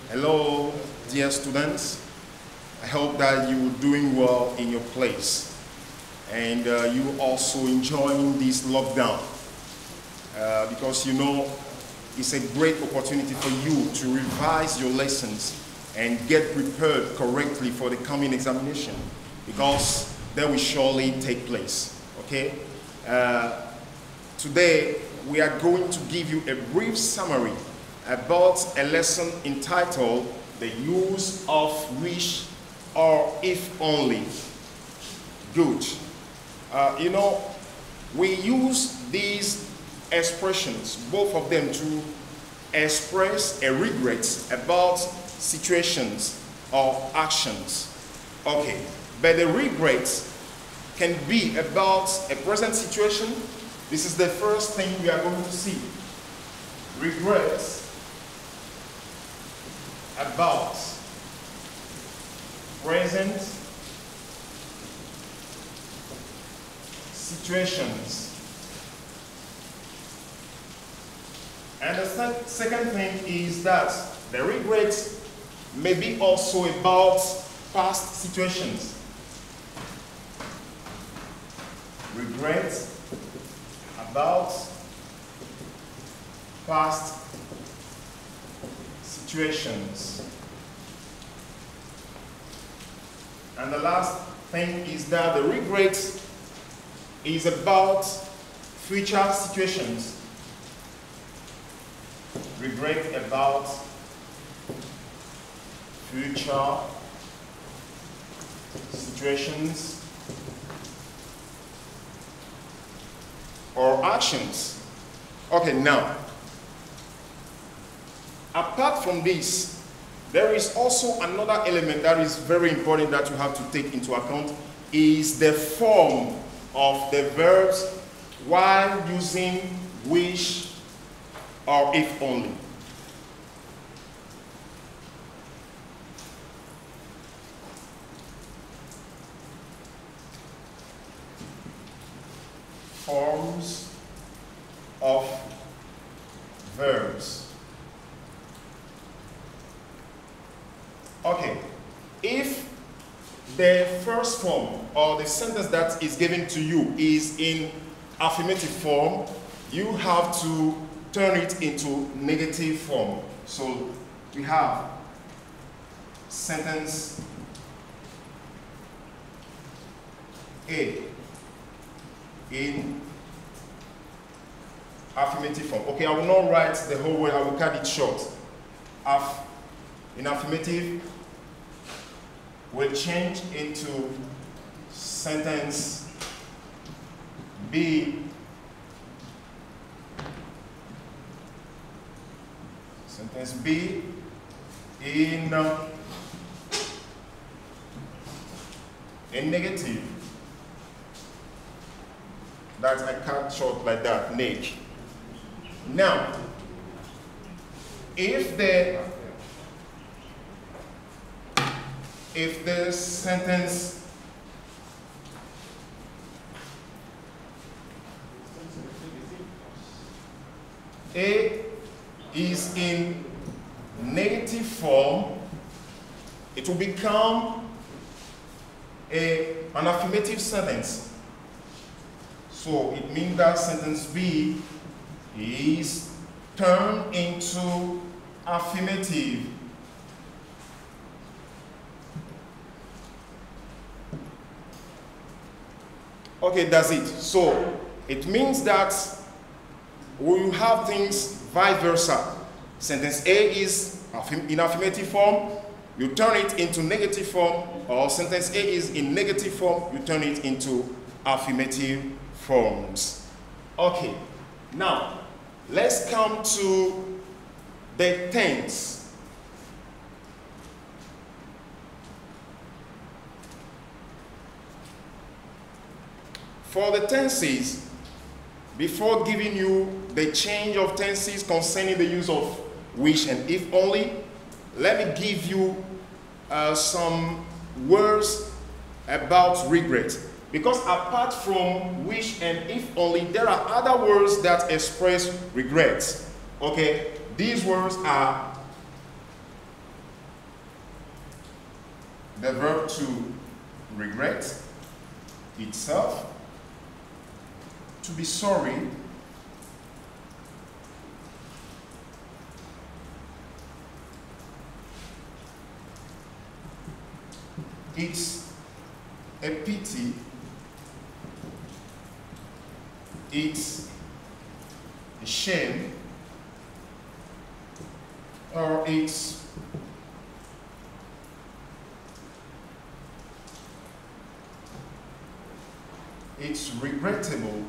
Hello, dear students. I hope that you're doing well in your place and you also enjoying this lockdown because you know it's a great opportunity for you to revise your lessons and get prepared correctly for the coming examination because that will surely take place. Okay? Today we are going to give you a brief summary about a lesson entitled The Use of Wish or If Only. Good. You know, we use these expressions, both of them, to express a regret about situations or actions. Okay, but the regret can be about a present situation. This is the first thing we are going to see. Regrets about present situations. And the second thing is that the regrets may be also about past situations. Regrets about past situations. And the last thing is that the regret is about future situations. Regret about future situations or actions. Okay, now, apart from this, there is also another element that is very important that you have to take into account is the form of the verbs while using wish or if only. Forms of verbs. Okay, if the first form or the sentence that is given to you is in affirmative form, you have to turn it into negative form. So we have sentence A in affirmative form. Okay, I will not write the whole word, I will cut it short. In affirmative will change into sentence B. Sentence B in negative. That I cut short like that, neg. Now, if the sentence A is in negative form, it will become an affirmative sentence. So it means that sentence B is turned into affirmative. Okay, that's it. So it means that we will have things vice versa. Sentence A is in affirmative form, you turn it into negative form, or sentence A is in negative form, you turn it into affirmative forms. Okay, now let's come to the tense. For the tenses, before giving you the change of tenses concerning the use of wish and if only, let me give you some words about regret. Because apart from wish and if only, there are other words that express regret. Okay, these words are the verb to regret itself, to be sorry, it's a pity, it's a shame, or it's regrettable.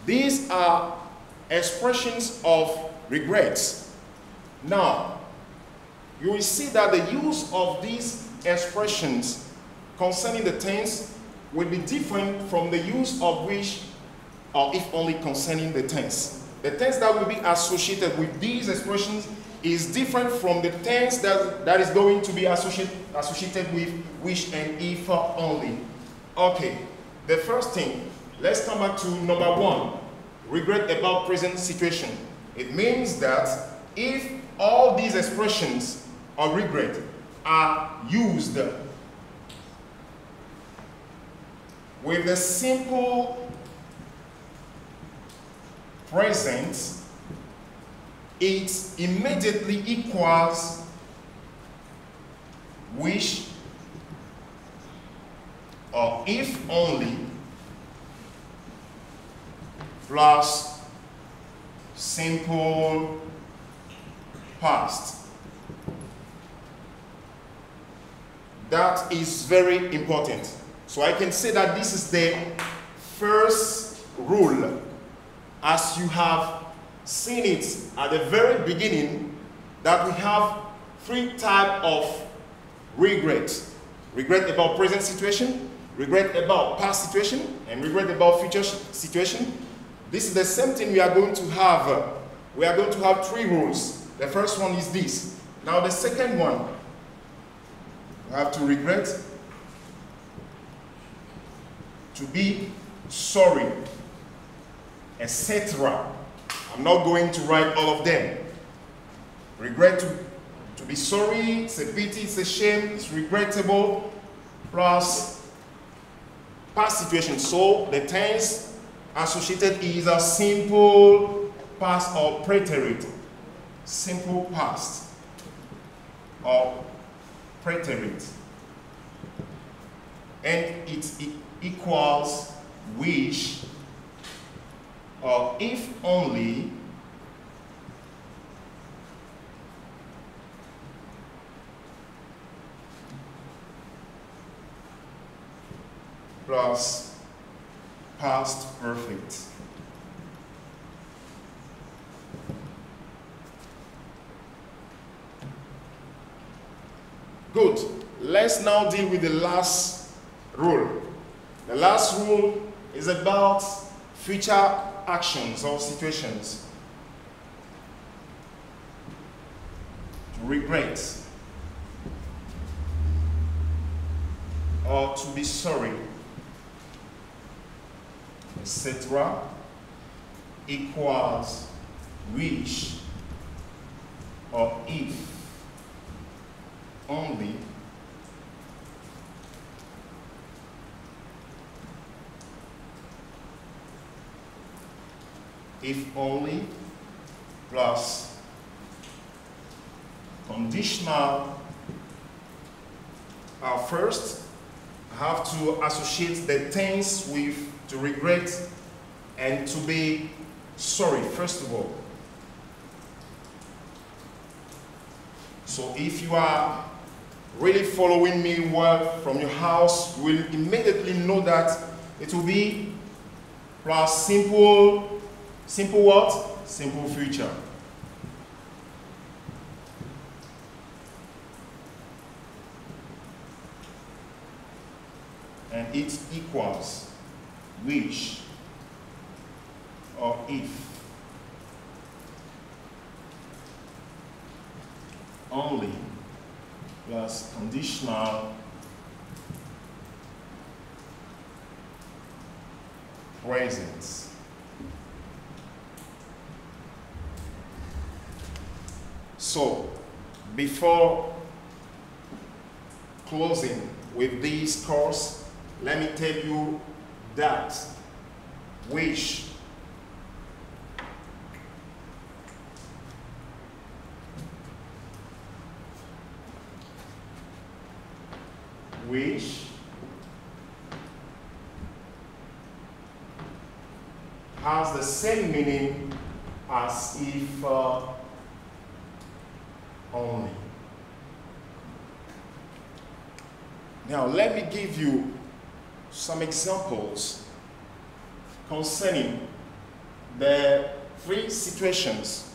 These are expressions of regrets. Now, you will see that the use of these expressions concerning the tense will be different from the use of which or if only concerning the tense. The tense that will be associated with these expressions is different from the tense that is going to be associated with which and if only. Okay, the first thing, let's come back to number one, regret about present situation. It means that if all these expressions of regret are used with the simple present, it immediately equals wish or if only plus simple past. That is very important. So I can say that this is the first rule. As you have seen it at the very beginning, that we have three types of regret. Regret about present situation, regret about past situation, and regret about future situation. This is the same thing we are going to have. We are going to have three rules. The first one is this. Now the second one, we have to regret, to be sorry, etc. I'm not going to write all of them. Regret, to be sorry, it's a pity, it's a shame, it's regrettable, plus past situation. So the tense associated is a simple past or preterite. Simple past or preterite. And it equals wish or if only plus past perfect. Good. Let's now deal with the last rule. The last rule is about future actions or situations. To regret or to be sorry, etc. equals wish or if only plus conditional. First, I have to associate the tense with to regret and to be sorry, first of all. So if you are really following me well from your house, you will immediately know that it will be plus simple what? Simple future. And it equals wish or if only plus conditional presence. So, before closing with this course, let me tell you that wish has the same meaning as if only. Now let me give you some examples concerning the three situations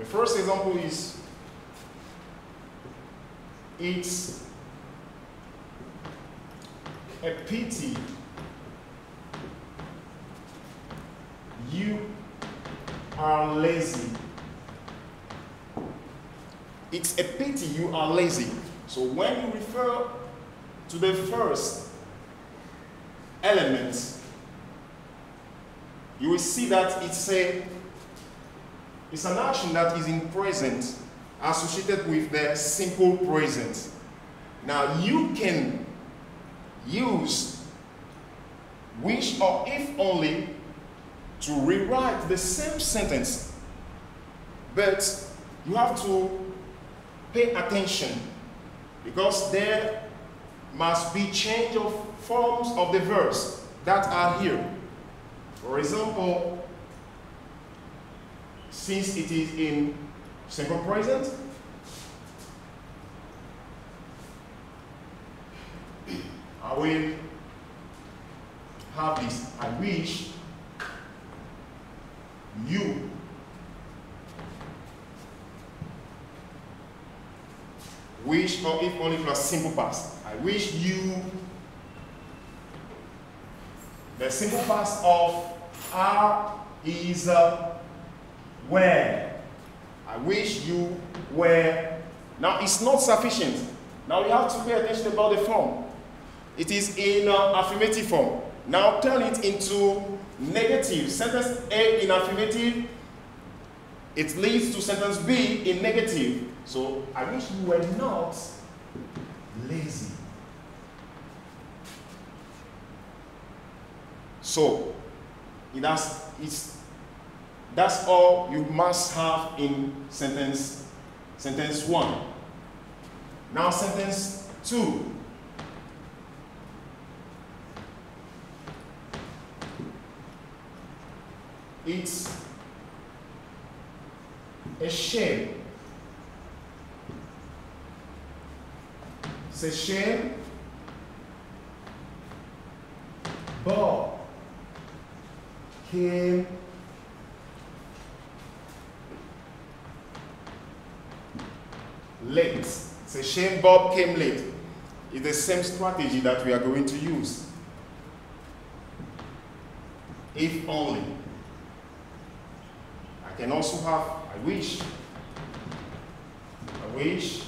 The first example is, it's a pity you are lazy. It's a pity you are lazy. So when you refer to the first element, you will see that it's an action that is in present associated with the simple present. Now you can use wish or if only to rewrite the same sentence, but you have to pay attention because there must be change of forms of the verbs that are here. For example, since it is in simple present, I will have this. I wish you wish or if only plus simple past. I wish you. The simple past of are is were. I wish you were. Now it's not sufficient. Now you have to pay attention about the form. It is in affirmative form. Now turn it into negative. Sentence A in affirmative, it leads to sentence B in negative. So I wish you were not lazy. So that's all you must have in sentence 1. Now sentence 2. It's a shame. It's a shame. Bob came late. It's a shame Bob came late. It's the same strategy that we are going to use. If only. I can also have I wish. I wish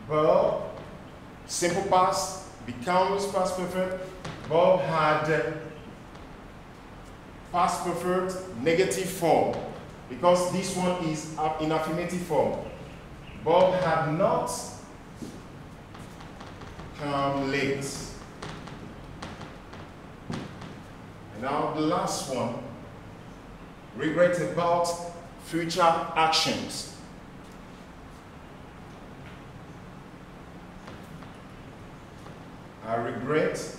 Bob, simple past becomes past perfect. Bob had past perfect negative form because this one is in affirmative form. Bob had not come late. And now the last one, regret about future actions. I regret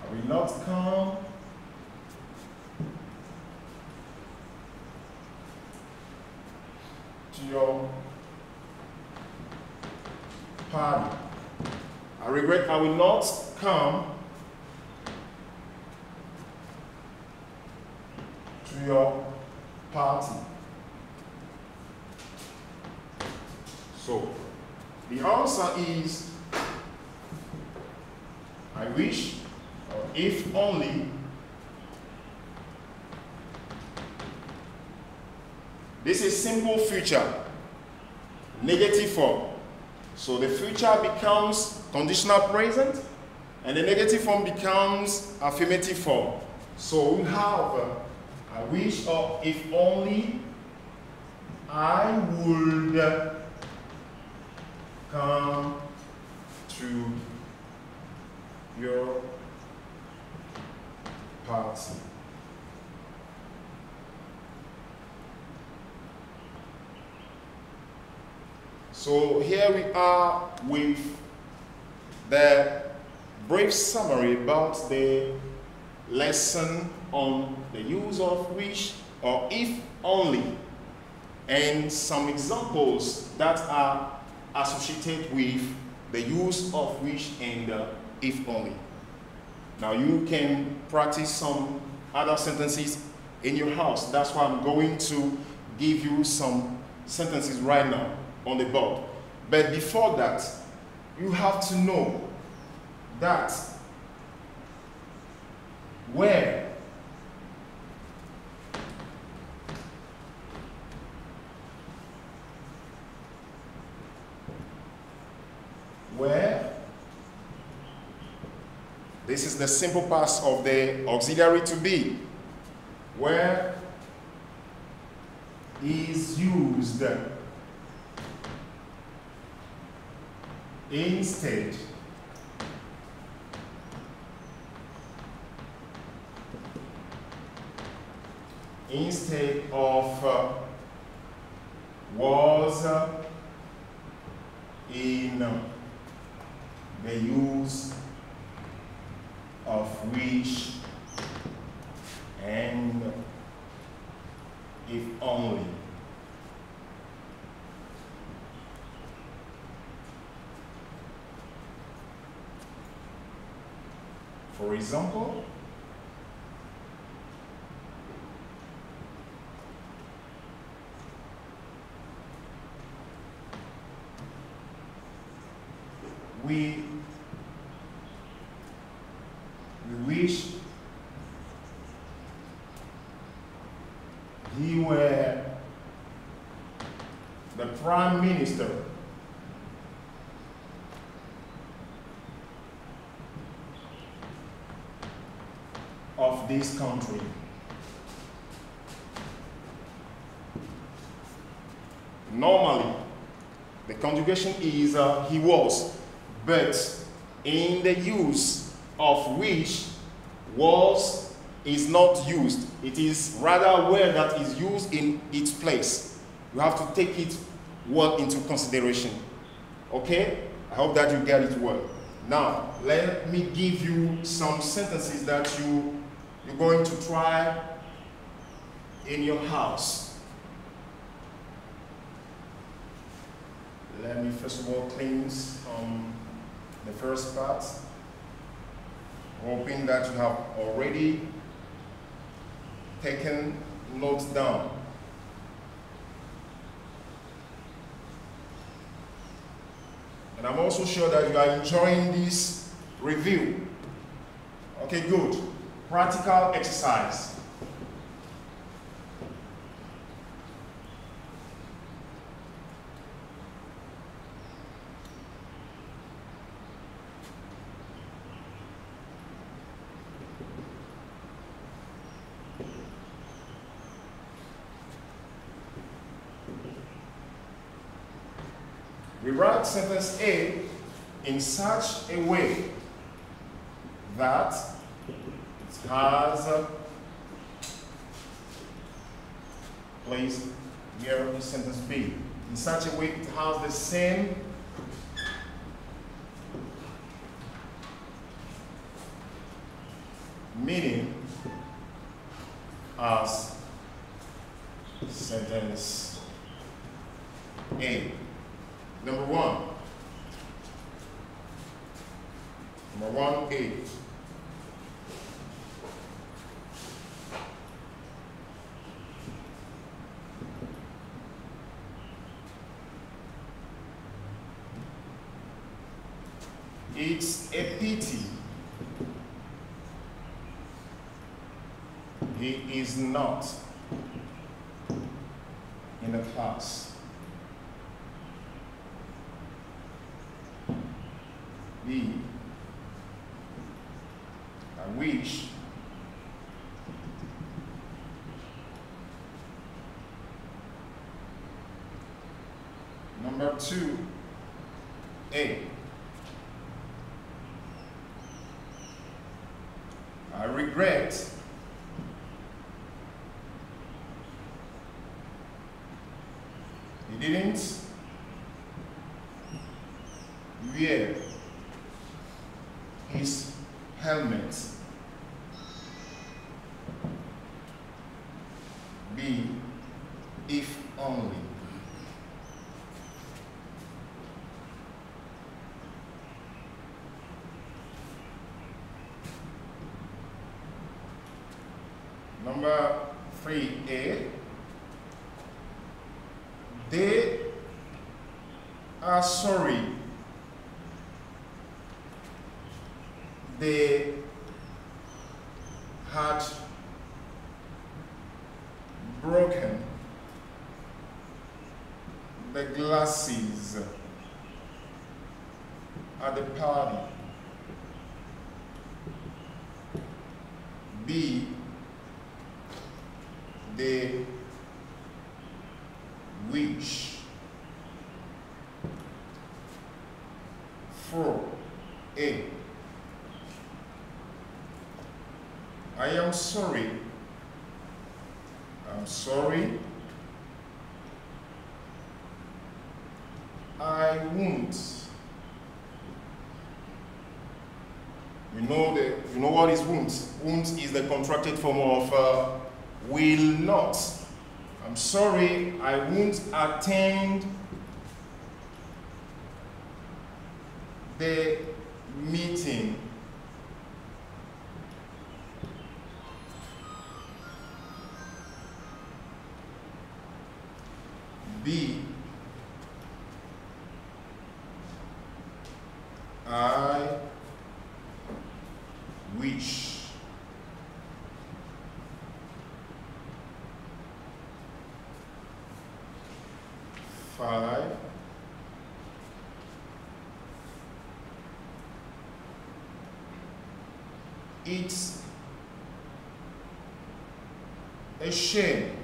I will not come party. I regret I will not come to your party. So, the answer is I wish, or if only. This is simple future, negative form. So the future becomes conditional present, and the negative form becomes affirmative form. So we have I wish, or if only I would come to your party. So here we are with the brief summary about the lesson on the use of which or if only, and some examples that are associated with the use of which and if only. Now you can practice some other sentences in your house. That's why I'm going to give you some sentences right now on the board. But before that, you have to know that where this is the simple past of the auxiliary to be, where is used instead of was in the use of which and if only. For example, we wish he were the Prime Minister of this country. Normally, the conjugation is he was, but in the use of which was is not used. It is rather where that is used in its place. You have to take it well into consideration. Okay? I hope that you get it well. Now, let me give you some sentences that you're going to try in your house. Let me first of all cleanse the first part, hoping that you have already taken notes down. And I'm also sure that you are enjoying this review. Okay, good. Practical exercise. We write sentence A in such a way that it has a place here in sentence B. In such a way it has the same meaning as sentence A. Number one, 1A. It's a pity he is not in the class. B, I wish number 2A, I regret he didn't wear his helmet. B, if only. Number 3A, they are sorry they had broken the glasses at the party. B, they wish. 4A, I am sorry. I'm sorry. I won't. You know what is won't? Won't is the contracted form of will not. I'm sorry, I won't attend the meeting. B, I wish. Five, it's a shame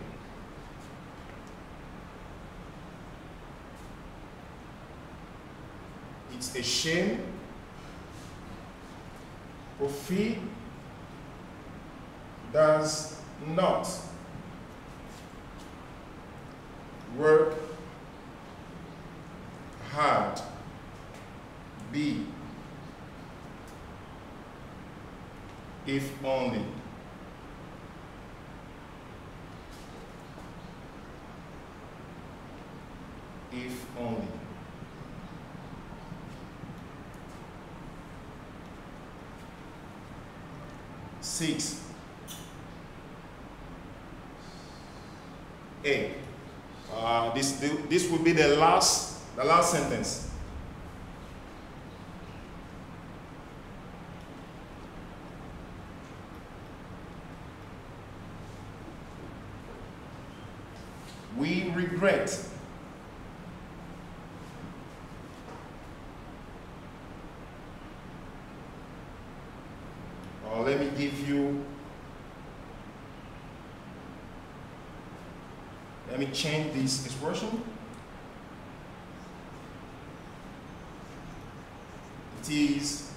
it's a shame Kofi does not work hard. B, if only. If only. Six. A. This will be the last sentence. We regret let me give you, let me change this expression. It is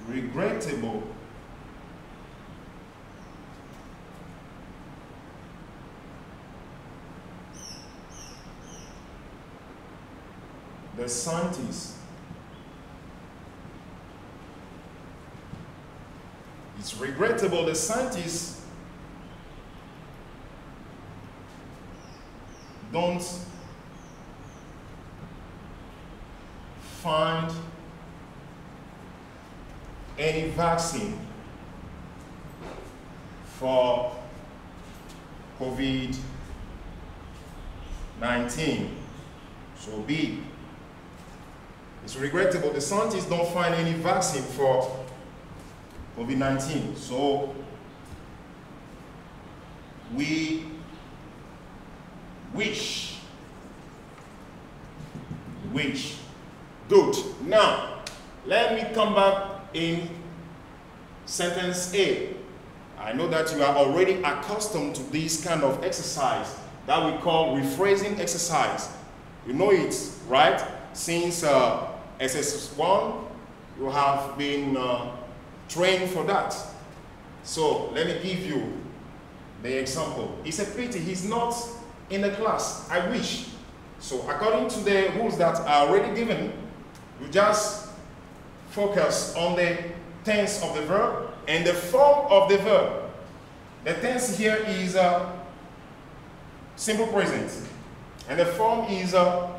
regrettable the scientists, it's regrettable the scientists don't find any vaccine for COVID-19. So B. It's regrettable the scientists don't find any vaccine for COVID-19. So we wish. Good. Now, let me come back in sentence A. I know that you are already accustomed to this kind of exercise that we call rephrasing exercise. You know it, right? Since SS1, you have been trained for that. So let me give you the example. It's a pity he's not in the class. I wish. So according to the rules that are already given, you just focus on the tense of the verb and the form of the verb. The tense here is simple present, and the form is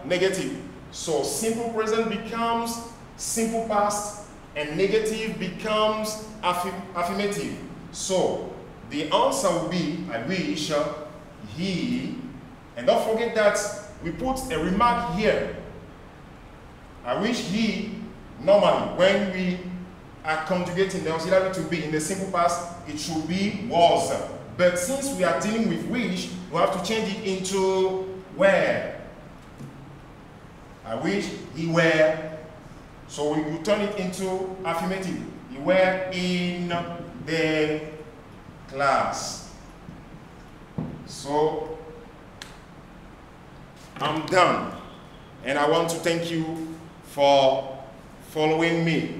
negative. So simple present becomes simple past, and negative becomes affirmative. So the answer will be, I wish he, and don't forget that we put a remark here. I wish he, normally, when we are conjugating the auxiliary to be in the simple past, it should be was. But since we are dealing with wish, we have to change it into were. I wish he were. So we will turn it into affirmative. He were in the class. So I'm done. And I want to thank you for following me.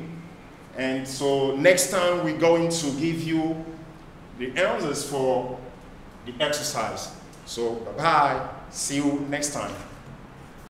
And so next time we're going to give you the answers for the exercise. So bye-bye. See you next time.